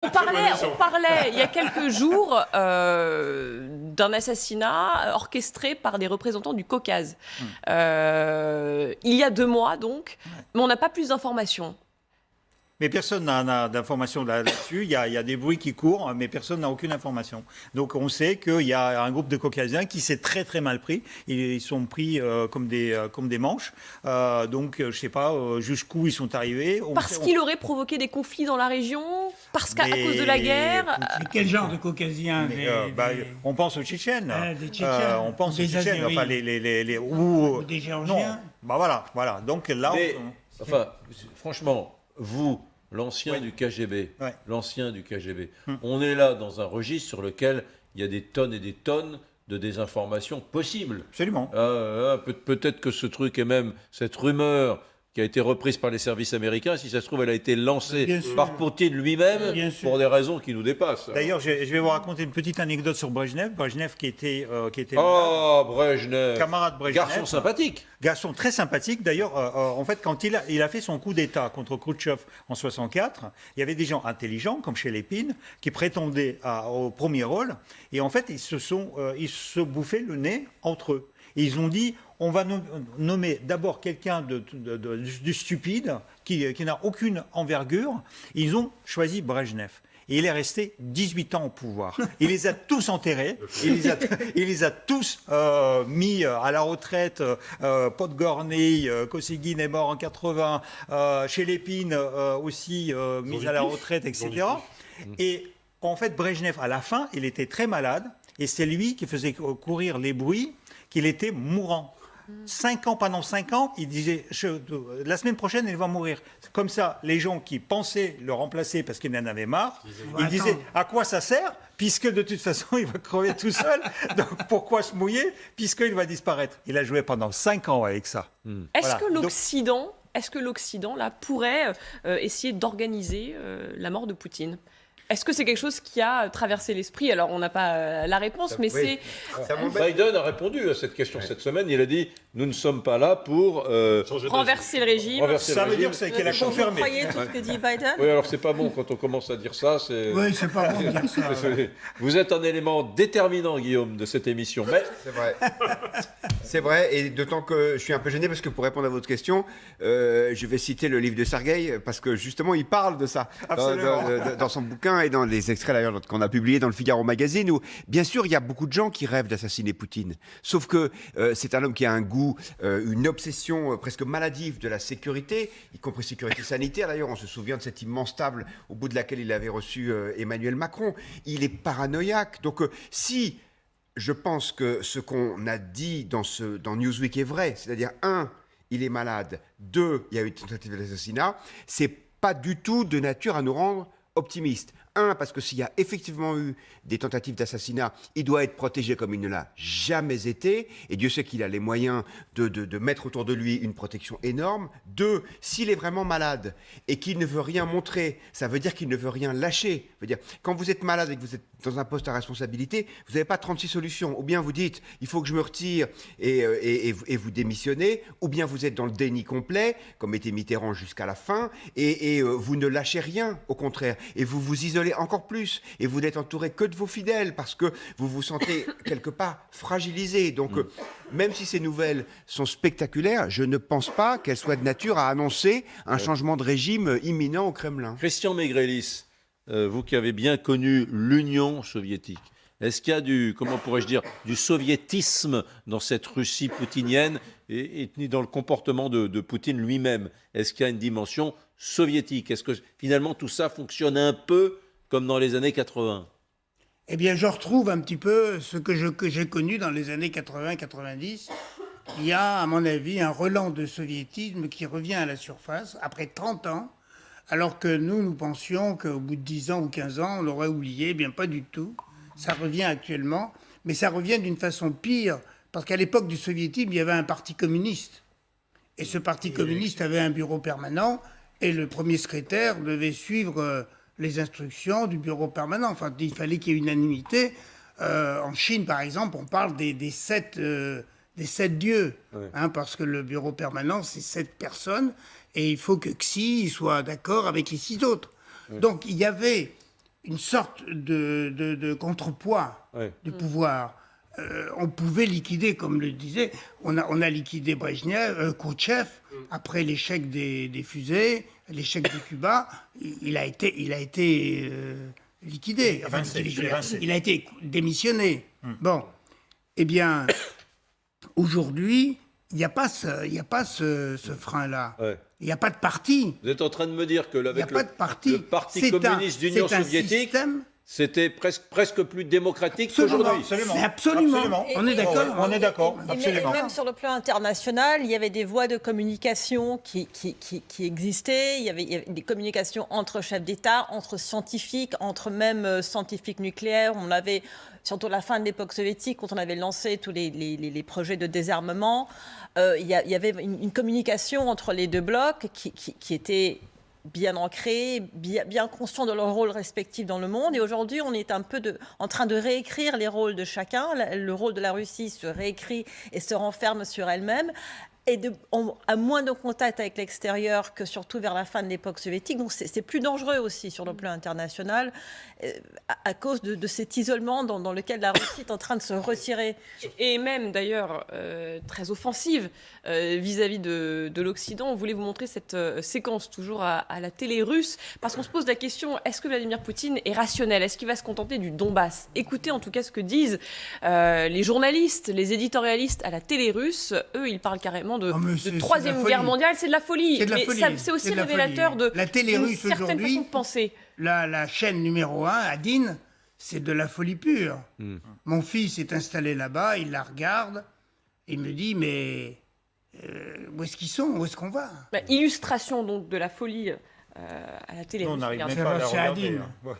On parlait il y a quelques jours d'un assassinat orchestré par des représentants du Caucase. Il y a 2 mois donc, mais on n'a pas plus d'informations. Mais personne n'a d'informations là-dessus. Il y a des bruits qui courent, mais personne n'a aucune information. Donc on sait qu'il y a un groupe de Caucasiens qui s'est très très mal pris. Ils sont pris comme des manches. Donc je ne sais pas jusqu'où ils sont arrivés. Parce qu'il aurait provoqué des conflits dans la région? Parce qu'à cause de la guerre? Mais quel genre de Caucasiens? On pense aux Tchétchènes. Des Tchétchènes. On pense aux Tchétchènes. Enfin, ou des Géorgiens. Non. Voilà. Donc là, franchement, vous, l'ancien du KGB, Ouais. on est là dans un registre sur lequel il y a des tonnes et des tonnes de désinformation possible. Absolument. Peut-être que ce truc et même cette rumeur qui a été reprise par les services américains, si ça se trouve, elle a été lancée par Poutine lui-même pour des raisons qui nous dépassent. D'ailleurs, je vais vous raconter une petite anecdote sur Brejnev. Brejnev qui était Brejnev, camarade Brejnev. garçon sympathique. Garçon très sympathique. D'ailleurs, en fait, quand il a fait son coup d'État contre Khrouchtchev en 64, il y avait des gens intelligents, comme chez Lépine, qui prétendaient au premier rôle. Et en fait, ils se bouffaient le nez entre eux. Et ils ont dit, on va nommer d'abord quelqu'un du stupide, qui n'a aucune envergure. Et ils ont choisi Brejnev. Et il est resté 18 ans au pouvoir. Il les a tous enterrés. Il les a tous mis à la retraite. Podgorny, Kosygin est mort en 80. Chez Lépine aussi mis à la retraite, etc. Et en fait, Brejnev, à la fin, il était très malade. Et c'est lui qui faisait courir les bruits qu'il était mourant. Pendant 5 ans, il disait la semaine prochaine, il va mourir. Comme ça, les gens qui pensaient le remplacer parce qu'il en avait marre, ils disaient à quoi ça sert? Puisque de toute façon, il va crever tout seul. Donc pourquoi se mouiller? Puisqu'il va disparaître. Il a joué pendant 5 ans avec ça. Est-ce que l'Occident là, pourrait essayer d'organiser la mort de Poutine? Est-ce que c'est quelque chose qui a traversé l'esprit? Alors, on n'a pas la réponse, mais c'est... Biden a répondu à cette question cette semaine. Il a dit, nous ne sommes pas là pour... renverser le régime. Ça veut dire qu'elle a confirmé. Vous croyez tout ce que dit Biden? Oui, alors c'est pas bon quand on commence à dire ça. Oui, c'est pas bon de dire ça. Vous êtes un élément déterminant, Guillaume, de cette émission. Mais... C'est vrai. C'est vrai, et d'autant que je suis un peu gêné parce que pour répondre à votre question, je vais citer le livre de Sergueï parce que justement il parle de ça dans son bouquin et dans les extraits d'ailleurs qu'on a publiés dans le Figaro Magazine où bien sûr il y a beaucoup de gens qui rêvent d'assassiner Poutine. Sauf que c'est un homme qui a un goût, une obsession presque maladive de la sécurité, y compris sécurité sanitaire. D'ailleurs, on se souvient de cette immense table au bout de laquelle il avait reçu Emmanuel Macron. Il est paranoïaque. Donc si je pense que ce qu'on a dit dans Newsweek est vrai, c'est-à-dire 1, il est malade, 2, il y a eu une tentative d'assassinat, c'est pas du tout de nature à nous rendre optimistes. 1, parce que s'il y a effectivement eu des tentatives d'assassinat, il doit être protégé comme il ne l'a jamais été, et Dieu sait qu'il a les moyens de mettre autour de lui une protection énorme. 2, s'il est vraiment malade et qu'il ne veut rien montrer, ça veut dire qu'il ne veut rien lâcher. Ça veut dire, quand vous êtes malade et que vous êtes dans un poste à responsabilité, vous n'avez pas 36 solutions. Ou bien vous dites, il faut que je me retire et vous démissionnez, ou bien vous êtes dans le déni complet, comme était Mitterrand jusqu'à la fin, et vous ne lâchez rien, au contraire, et vous vous isolez encore plus, et vous n'êtes entouré que de vos fidèles, parce que vous vous sentez quelque part fragilisé. Donc, même si ces nouvelles sont spectaculaires, je ne pense pas qu'elles soient de nature à annoncer un changement de régime imminent au Kremlin. Christian Maigrelis, vous qui avez bien connu l'Union soviétique, est-ce qu'il y a du soviétisme dans cette Russie poutinienne et dans le comportement de Poutine lui-même? Est-ce qu'il y a une dimension soviétique? Est-ce que finalement tout ça fonctionne un peu comme dans les années 80? Eh bien, je retrouve un petit peu ce que j'ai connu dans les années 80-90. Il y a, à mon avis, un relent de soviétisme qui revient à la surface après 30 ans, alors que nous pensions qu'au bout de 10 ans ou 15 ans, on l'aurait oublié. Eh bien, pas du tout. Ça revient actuellement, mais ça revient d'une façon pire, parce qu'à l'époque du soviétisme, il y avait un parti communiste. Et ce parti communiste avait un bureau permanent, et le premier secrétaire devait suivre les instructions du bureau permanent. Enfin, il fallait qu'il y ait unanimité. En Chine, par exemple, on parle des 7 dieux, parce que le bureau permanent, c'est 7 personnes, et il faut que Xi soit d'accord avec les 6 autres. Donc, il y avait une sorte de contrepoids Ouais. du pouvoir. On pouvait liquider, comme le disait, on a liquidé Khrouchtchev après l'échec des fusées, l'échec de Cuba. Il a été liquidé. Enfin, évincé. il a été démissionné. Bon, eh bien, aujourd'hui, il n'y a pas ce frein-là. Ouais. Il n'y a pas de parti. Vous êtes en train de me dire que Il n'y a avec pas de parti. le Parti C'est communiste d'Union c'est un soviétique, système. c'était presque plus démocratique Absolument. qu'aujourd'hui. Absolument. Mais absolument. On est d'accord. On est d'accord, Et absolument. même sur le plan international, il y avait des voies de communication qui existaient. Il y avait des communications entre chefs d'État, entre scientifiques, entre même scientifiques nucléaires. On avait, surtout à la fin de l'époque soviétique, quand on avait lancé tous les projets de désarmement, il y avait une communication entre les deux blocs qui était bien ancrés, bien conscients de leur rôle respectif dans le monde. Et aujourd'hui, on est un peu en train de réécrire les rôles de chacun. Le rôle de la Russie se réécrit et se renferme sur elle-même. Et à moins de contact avec l'extérieur que surtout vers la fin de l'époque soviétique. Donc c'est plus dangereux aussi sur le plan international à cause de cet isolement dans lequel la Russie est en train de se retirer. Et même d'ailleurs très offensive vis-à-vis de l'Occident. On voulait vous montrer cette séquence toujours à la télé russe, parce qu'on se pose la question, est-ce que Vladimir Poutine est rationnel? Est-ce qu'il va se contenter du Donbass? Écoutez en tout cas ce que disent les journalistes, les éditorialistes à la télé russe. Eux, ils parlent carrément de c'est Troisième de la Guerre folie. mondiale. C'est de la folie. C'est de la Mais folie. c'est aussi C'est de la révélateur folie. de La télé d'une russe certaine aujourd'hui, façon de penser. La chaîne numéro 1, Adine, c'est de la folie pure. Mon fils est installé là-bas, il la regarde, il me dit, mais où est-ce qu'ils sont? Où est-ce qu'on va? Illustration donc de la folie à la télé Nous, on russe. n'arrive Regardez. même pas à la C'est regarder. Adine. hein. Ouais.